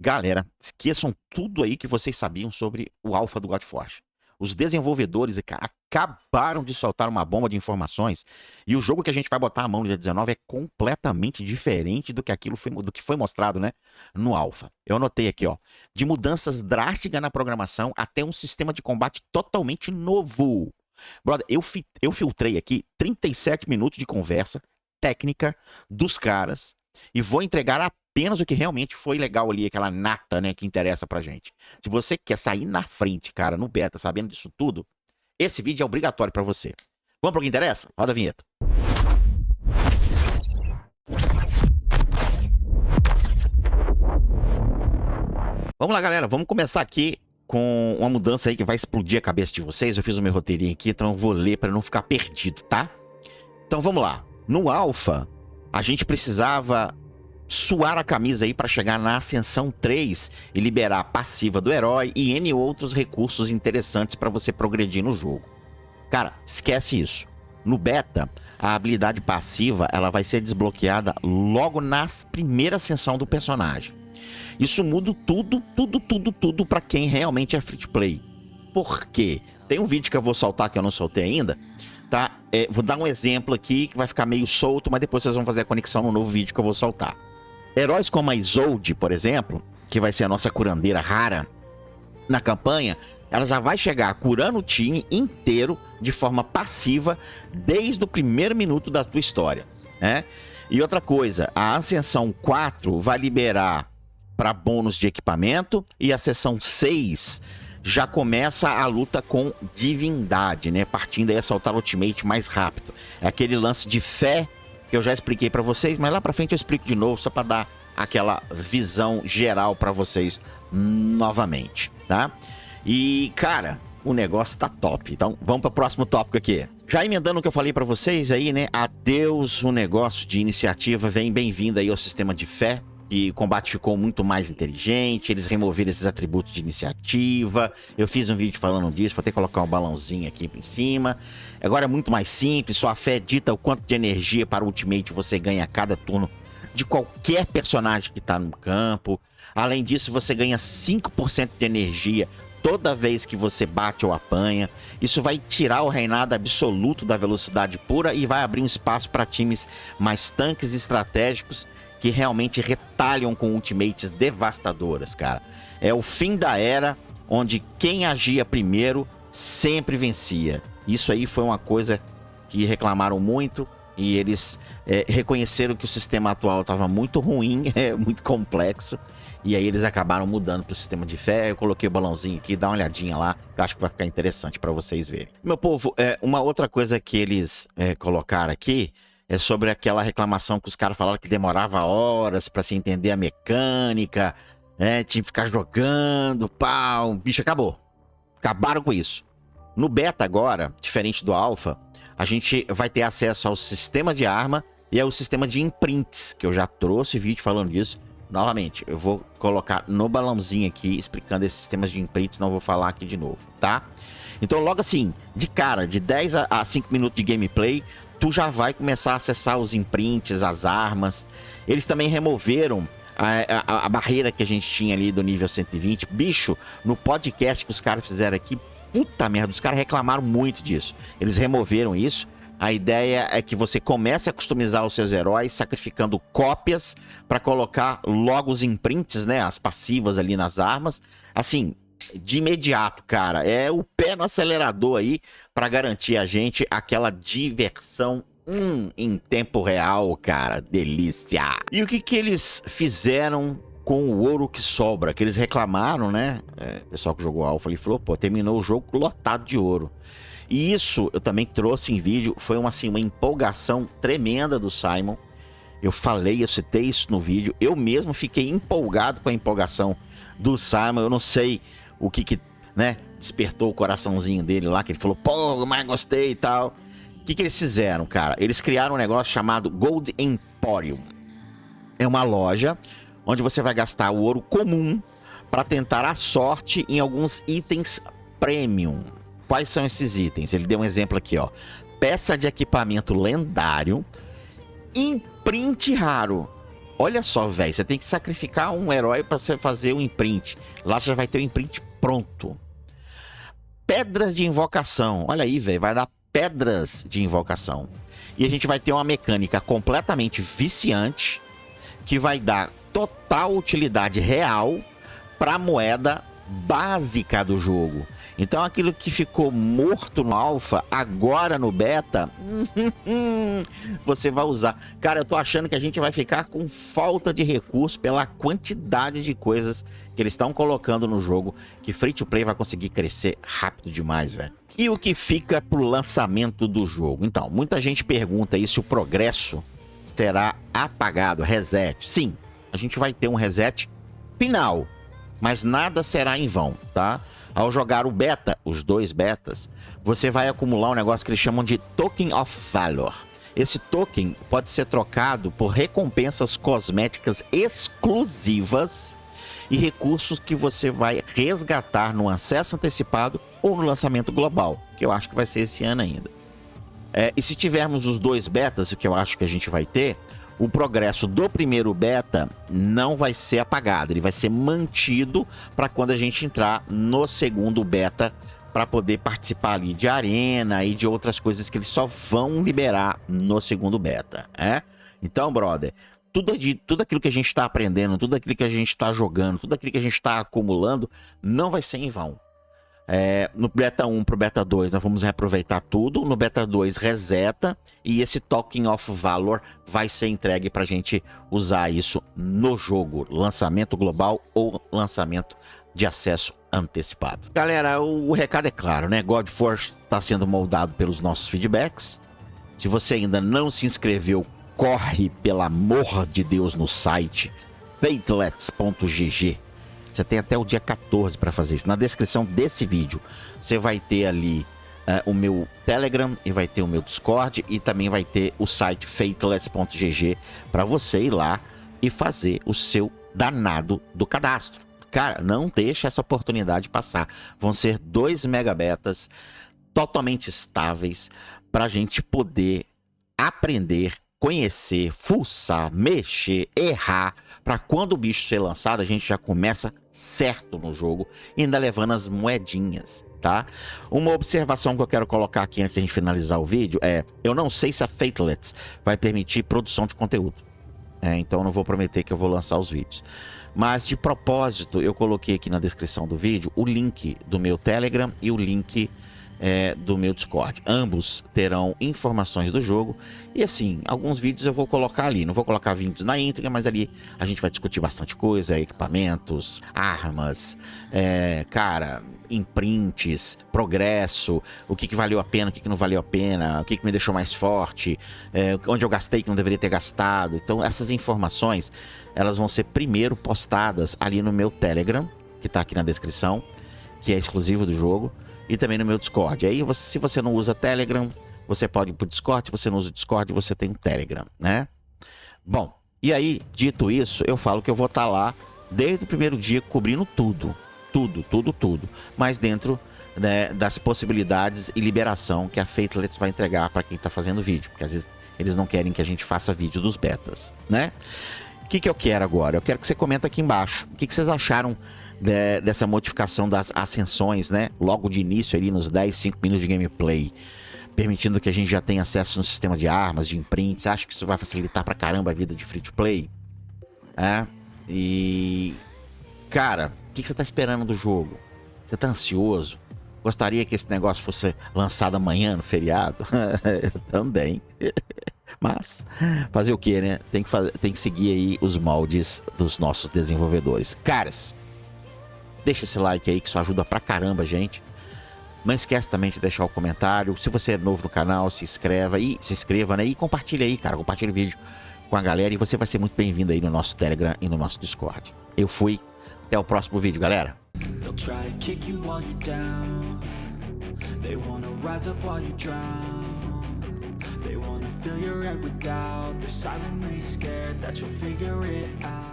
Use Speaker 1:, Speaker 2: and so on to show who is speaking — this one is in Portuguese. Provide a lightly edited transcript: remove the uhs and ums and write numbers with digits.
Speaker 1: Galera, esqueçam tudo aí que vocês sabiam sobre o Alpha do God Force. Os desenvolvedores cara, acabaram de soltar uma bomba de informações e o jogo que a gente vai botar a mão no dia 19 é completamente diferente do que do que foi mostrado, né, no Alpha. Eu anotei aqui, ó, de mudanças drásticas na programação até um sistema de combate totalmente novo. Brother, eu filtrei aqui 37 minutos de conversa técnica dos caras e vou entregar apenas o que realmente foi legal ali, aquela nata, né, que interessa pra gente. Se você quer sair na frente, cara, no beta, sabendo disso tudo, esse vídeo é obrigatório pra você. Vamos pro que interessa? Roda a vinheta. Vamos lá, galera, vamos começar aqui com uma mudança aí que vai explodir a cabeça de vocês. Eu fiz o meu roteirinho aqui, então eu vou ler pra não ficar perdido, tá? Então vamos lá. No Alpha, a gente precisava suar a camisa aí para chegar na Ascensão 3 e liberar a passiva do herói e N outros recursos interessantes para você progredir no jogo. Cara, esquece isso. No beta, a habilidade passiva ela vai ser desbloqueada logo na primeira ascensão do personagem. Isso muda tudo para quem realmente é free to play. Por quê? Tem um vídeo que eu vou soltar que eu não soltei ainda, tá? Vou dar um exemplo aqui que vai ficar meio solto, mas depois vocês vão fazer a conexão no novo vídeo que eu vou soltar. Heróis como a Isolde, por exemplo, que vai ser a nossa curandeira rara na campanha, ela já vai chegar curando o time inteiro de forma passiva desde o primeiro minuto da tua história, né? E outra coisa, a Ascensão 4 vai liberar para bônus de equipamento e a Seção 6 já começa a luta com divindade, né? Partindo aí a soltar o ultimate mais rápido. É aquele lance de fé que eu já expliquei pra vocês, mas lá pra frente eu explico de novo, só pra dar aquela visão geral pra vocês novamente, tá? E, cara, o negócio tá top. Então, vamos pro próximo tópico aqui. Já emendando o que eu falei pra vocês aí, né? Adeus o negócio de iniciativa, vem bem-vindo aí ao sistema de fé. E o combate ficou muito mais inteligente, eles removeram esses atributos de iniciativa. Eu fiz um vídeo falando disso, vou ter que colocar um balãozinho aqui em cima. Agora é muito mais simples, sua fé dita o quanto de energia para o ultimate você ganha a cada turno de qualquer personagem que está no campo. Além disso, você ganha 5% de energia toda vez que você bate ou apanha. Isso vai tirar o reinado absoluto da velocidade pura e vai abrir um espaço para times mais tanques e estratégicos que realmente retalham com ultimates devastadoras, cara. É o fim da era onde quem agia primeiro sempre vencia. Isso aí foi uma coisa que reclamaram muito e eles reconheceram que o sistema atual estava muito ruim, muito complexo. E aí eles acabaram mudando para o sistema de fé. Eu coloquei o balãozinho aqui, dá uma olhadinha lá, que eu acho que vai ficar interessante para vocês verem. Meu povo, uma outra coisa que eles colocaram aqui é sobre aquela reclamação que os caras falaram que demorava horas pra se entender a mecânica, né? Tinha que ficar jogando, pau, bicho, acabou. Acabaram com isso. No beta agora, diferente do alpha, a gente vai ter acesso aos sistemas de arma e ao sistema de imprints, que eu já trouxe vídeo falando disso. Novamente, eu vou colocar no balãozinho aqui, explicando esses sistemas de imprints, não vou falar aqui de novo, tá? Então logo assim, de cara, de 10 a 5 minutos de gameplay, tu já vai começar a acessar os imprints, as armas. Eles também removeram a barreira que a gente tinha ali do nível 120. Bicho, no podcast que os caras fizeram aqui, puta merda, os caras reclamaram muito disso. Eles removeram isso. A ideia é que você comece a customizar os seus heróis, sacrificando cópias para colocar logo os imprints, né, as passivas ali nas armas. Assim, de imediato, cara, é o pé no acelerador aí para garantir a gente aquela diversão em tempo real, cara, delícia. E o que eles fizeram com o ouro que sobra? Que eles reclamaram, né? O pessoal que jogou Alpha ali falou, pô, terminou o jogo lotado de ouro. E isso eu também trouxe em vídeo, foi uma empolgação tremenda do Simon. Eu citei isso no vídeo, eu mesmo fiquei empolgado com a empolgação do Simon. Eu não sei o que né, despertou o coraçãozinho dele lá, que ele falou, pô, mas gostei e tal. O que eles fizeram, cara? Eles criaram um negócio chamado Gold Emporium. É uma loja onde você vai gastar o ouro comum para tentar a sorte em alguns itens premium. Quais são esses itens? Ele deu um exemplo aqui, ó. Peça de equipamento lendário, imprint raro. Olha só, velho, você tem que sacrificar um herói pra você fazer um imprint. Lá já vai ter o imprint pronto. Pedras de invocação. Olha aí, velho, vai dar pedras de invocação. E a gente vai ter uma mecânica completamente viciante que vai dar total utilidade real para a moeda básica do jogo. Então aquilo que ficou morto no alpha, agora no beta, você vai usar. Cara, eu tô achando que a gente vai ficar com falta de recurso pela quantidade de coisas que eles estão colocando no jogo, que free to play vai conseguir crescer rápido demais, velho. E o que fica pro lançamento do jogo? Então, muita gente pergunta aí se o progresso será apagado, reset. Sim, a gente vai ter um reset final, mas nada será em vão, tá? Ao jogar o beta, os 2 betas, você vai acumular um negócio que eles chamam de Token of Valor. Esse token pode ser trocado por recompensas cosméticas exclusivas e recursos que você vai resgatar no acesso antecipado ou no lançamento global, que eu acho que vai ser esse ano ainda. E se tivermos os 2 betas, o que eu acho que a gente vai ter, o progresso do primeiro beta não vai ser apagado, ele vai ser mantido para quando a gente entrar no segundo beta, para poder participar ali de arena e de outras coisas que eles só vão liberar no segundo beta, Então, brother, tudo aquilo que a gente está aprendendo, tudo aquilo que a gente está jogando, tudo aquilo que a gente está acumulando, não vai ser em vão. No beta 1 pro beta 2 nós vamos reaproveitar tudo. No beta 2 reseta e esse Token of Valor vai ser entregue pra gente usar isso no jogo, lançamento global ou lançamento de acesso antecipado. Galera, o recado é claro, né? God Force está sendo moldado pelos nossos feedbacks. Se você ainda não se inscreveu, corre pelo amor de Deus no site fatelets.gg. Você tem até o dia 14 para fazer isso. Na descrição desse vídeo, você vai ter ali o meu Telegram e vai ter o meu Discord e também vai ter o site fatelets.gg para você ir lá e fazer o seu danado do cadastro. Cara, não deixa essa oportunidade passar. Vão ser 2 megabetas totalmente estáveis para a gente poder aprender, conhecer, fuçar, mexer, errar, para quando o bicho ser lançado, a gente já começa certo no jogo, e ainda levando as moedinhas, tá? Uma observação que eu quero colocar aqui antes de a gente finalizar o vídeo eu não sei se a Fatelets vai permitir produção de conteúdo. Então eu não vou prometer que eu vou lançar os vídeos. Mas de propósito, eu coloquei aqui na descrição do vídeo o link do meu Telegram e o link do meu Discord. Ambos terão informações do jogo. E assim, alguns vídeos eu vou colocar ali. Não vou colocar vídeos na íntegra, mas ali a gente vai discutir bastante coisa. Equipamentos, armas, cara, imprints, progresso, o que valeu a pena, o que não valeu a pena, o que me deixou mais forte, onde eu gastei que não deveria ter gastado. Então essas informações, elas vão ser primeiro postadas ali no meu Telegram, que tá aqui na descrição, que é exclusivo do jogo, e também no meu Discord. Aí, se você não usa Telegram, você pode ir pro Discord. Se você não usa o Discord, você tem um Telegram, né? Bom, e aí, dito isso, eu falo que eu vou estar lá desde o primeiro dia cobrindo tudo. Tudo. Mas dentro, né, das possibilidades e liberação que a Fatelets vai entregar para quem tá fazendo vídeo. Porque às vezes eles não querem que a gente faça vídeo dos betas, né? O que eu quero agora? Eu quero que você comenta aqui embaixo. O que vocês acharam dessa modificação das ascensões, né? Logo de início ali nos 5 minutos de gameplay, permitindo que a gente já tenha acesso no sistema de armas, de imprints. Acho que isso vai facilitar pra caramba a vida de free to play. E cara, o que você tá esperando do jogo? Você tá ansioso? Gostaria que esse negócio fosse lançado amanhã no feriado? Eu também. Mas fazer o que, né? Tem que seguir aí os moldes dos nossos desenvolvedores. Caras, deixa esse like aí que isso ajuda pra caramba, gente. Não esquece também de deixar o comentário. Se você é novo no canal, se inscreva, né? E compartilha aí, cara. Compartilha o vídeo com a galera e você vai ser muito bem-vindo aí no nosso Telegram e no nosso Discord. Eu fui. Até o próximo vídeo, galera. They wanna fill your head with doubt. They're silently scared that you'll figure it out.